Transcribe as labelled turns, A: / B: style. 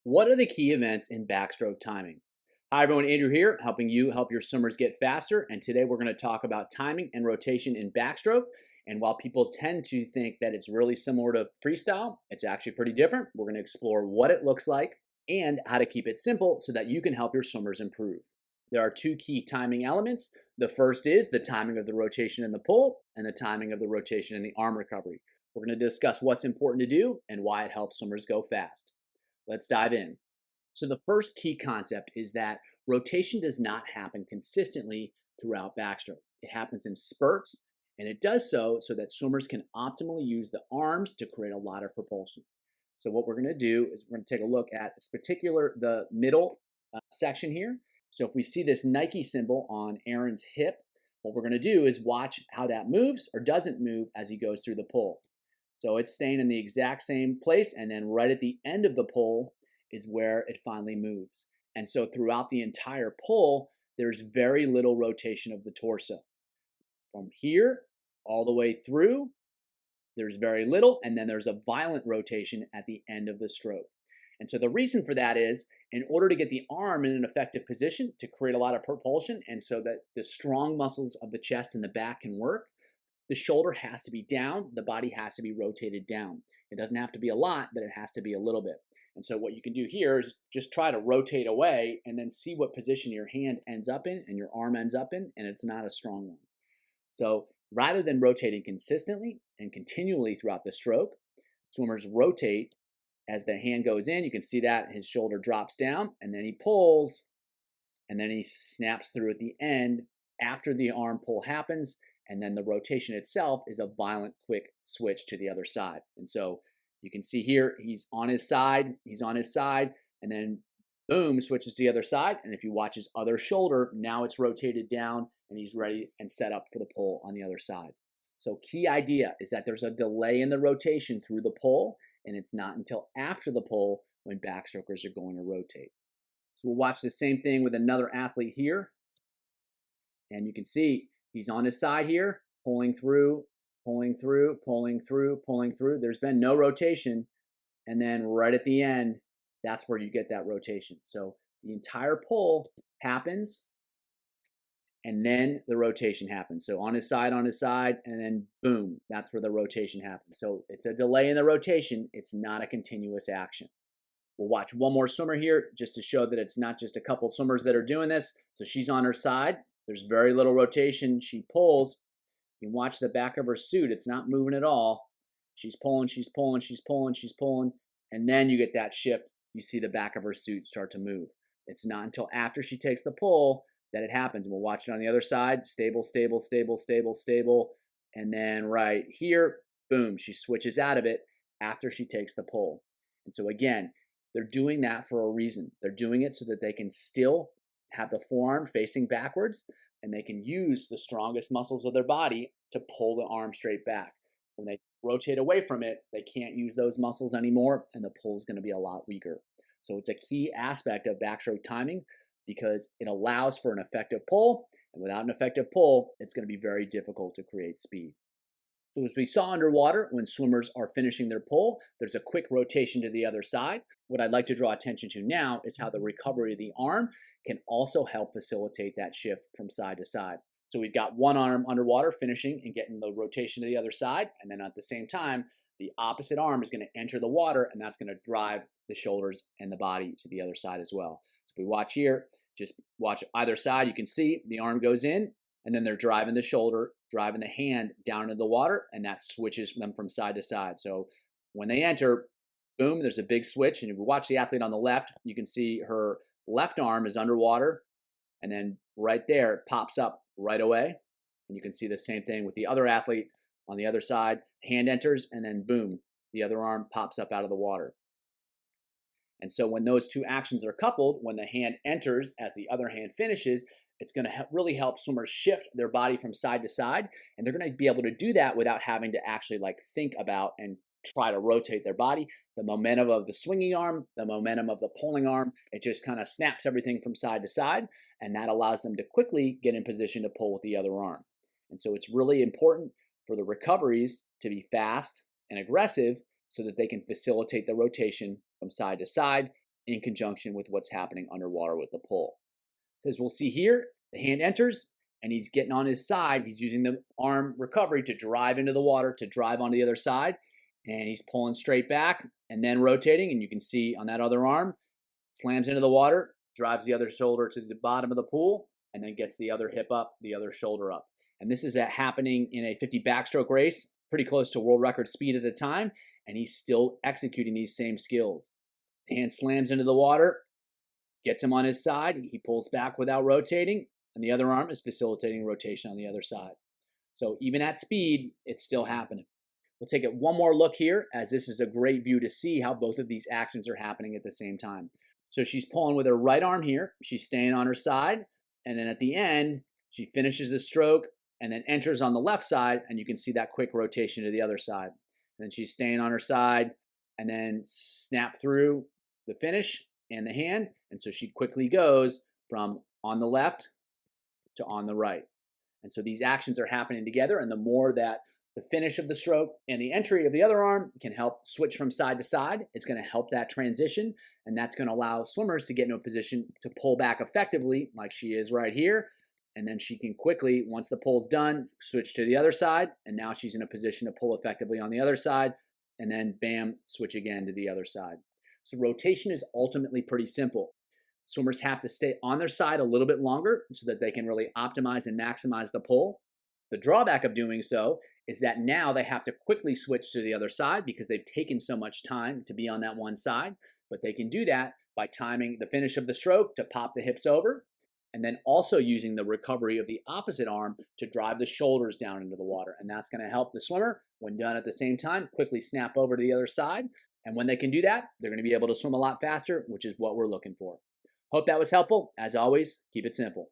A: What are the key events in backstroke timing? Hi everyone, Andrew here, helping you help your swimmers get faster. And today we're going to talk about timing and rotation in backstroke. And while people tend to think that it's really similar to freestyle, it's actually pretty different. We're going to explore what it looks like and how to keep it simple so that you can help your swimmers improve. There are two key timing elements. The first is the timing of the rotation in the pull and the timing of the rotation in the arm recovery. We're going to discuss what's important to do and why it helps swimmers go fast. Let's dive in. So the first key concept is that rotation does not happen consistently throughout backstroke. It happens in spurts, and it does so that swimmers can optimally use the arms to create a lot of propulsion. So what we're going to do is we're going to take a look at the middle section here. So if we see this Nike symbol on Aaron's hip, what we're going to do is watch how that moves or doesn't move as he goes through the pull. So it's staying in the exact same place, and then right at the end of the pull is where it finally moves. And so throughout the entire pull, there's very little rotation of the torso. From here all the way through, there's very little, and then there's a violent rotation at the end of the stroke. And so the reason for that is, in order to get the arm in an effective position to create a lot of propulsion, and so that the strong muscles of the chest and the back can work, the shoulder has to be down, the body has to be rotated down. It doesn't have to be a lot, but it has to be a little bit. And so what you can do here is just try to rotate away and then see what position your hand ends up in and your arm ends up in, and it's not a strong one. So rather than rotating consistently and continually throughout the stroke, swimmers rotate as the hand goes in. You can see that his shoulder drops down, and then he pulls, and then he snaps through at the end after the arm pull happens. And then the rotation itself is a violent, quick switch to the other side. And so you can see here, he's on his side, and then boom, switches to the other side. And if you watch his other shoulder, now it's rotated down and he's ready and set up for the pull on the other side. So key idea is that there's a delay in the rotation through the pull, and it's not until after the pull when backstrokers are going to rotate. So we'll watch the same thing with another athlete here. And you can see he's on his side here, pulling through. There's been no rotation. And then right at the end, that's where you get that rotation. So the entire pull happens, and then the rotation happens. So on his side, and then boom, that's where the rotation happens. So it's a delay in the rotation. It's not a continuous action. We'll watch one more swimmer here just to show that it's not just a couple swimmers that are doing this. So she's on her side. There's very little rotation. She pulls. You can watch the back of her suit. It's not moving at all. She's pulling. And then you get that shift. You see the back of her suit start to move. It's not until after she takes the pull that it happens. And we'll watch it on the other side. Stable. And then right here, boom, she switches out of it after she takes the pull. And so again, they're doing that for a reason. They're doing it so that they can still have the forearm facing backwards, and they can use the strongest muscles of their body to pull the arm straight back. When they rotate away from it, they can't use those muscles anymore, and the pull is going to be a lot weaker. So it's a key aspect of backstroke timing because it allows for an effective pull, and without an effective pull, it's going to be very difficult to create speed. So as we saw underwater, when swimmers are finishing their pull, there's a quick rotation to the other side. What I'd like to draw attention to now is how the recovery of the arm can also help facilitate that shift from side to side. So we've got one arm underwater finishing and getting the rotation to the other side, and then at the same time, the opposite arm is going to enter the water, and that's going to drive the shoulders and the body to the other side as well. So if we watch here, just watch either side, you can see the arm goes in, and then they're driving the shoulder, driving the hand down into the water, and that switches them from side to side. So when they enter, boom, there's a big switch. And if we watch the athlete on the left, you can see her left arm is underwater, and then right there, it pops up right away. And you can see the same thing with the other athlete on the other side. Hand enters, and then boom, the other arm pops up out of the water. And so when those two actions are coupled, when the hand enters as the other hand finishes, it's going to really help swimmers shift their body from side to side. And they're going to be able to do that without having to actually think about and try to rotate their body. The momentum of the swinging arm, the momentum of the pulling arm, it just kind of snaps everything from side to side. And that allows them to quickly get in position to pull with the other arm. And so it's really important for the recoveries to be fast and aggressive so that they can facilitate the rotation from side to side in conjunction with what's happening underwater with the pull. So as we'll see here, the hand enters and he's getting on his side. He's using the arm recovery to drive into the water, to drive onto the other side. And he's pulling straight back and then rotating. And you can see on that other arm, slams into the water, drives the other shoulder to the bottom of the pool, and then gets the other hip up, the other shoulder up. And this is happening in a 50 backstroke race, pretty close to world record speed at the time. And he's still executing these same skills. Hand slams into the water, gets him on his side. He pulls back without rotating, and the other arm is facilitating rotation on the other side. So even at speed, it's still happening. We'll take it one more look here, as this is a great view to see how both of these actions are happening at the same time. So she's pulling with her right arm here. She's staying on her side, and then at the end, she finishes the stroke and then enters on the left side, and you can see that quick rotation to the other side. And then she's staying on her side, and then snap through the finish and the hand, and so she quickly goes from on the left to on the right. And so these actions are happening together, and the more that the finish of the stroke and the entry of the other arm can help switch from side to side, it's going to help that transition, and that's going to allow swimmers to get into a position to pull back effectively, like she is right here. And then she can quickly, once the pull's done, switch to the other side, and now she's in a position to pull effectively on the other side, and then bam, switch again to the other side. So rotation is ultimately pretty simple. Swimmers have to stay on their side a little bit longer so that they can really optimize and maximize the pull. The drawback of doing so is that now they have to quickly switch to the other side because they've taken so much time to be on that one side. But they can do that by timing the finish of the stroke to pop the hips over, and then also using the recovery of the opposite arm to drive the shoulders down into the water. And that's going to help the swimmer, when done at the same time, quickly snap over to the other side. And when they can do that, they're going to be able to swim a lot faster, which is what we're looking for. Hope that was helpful. As always, keep it simple.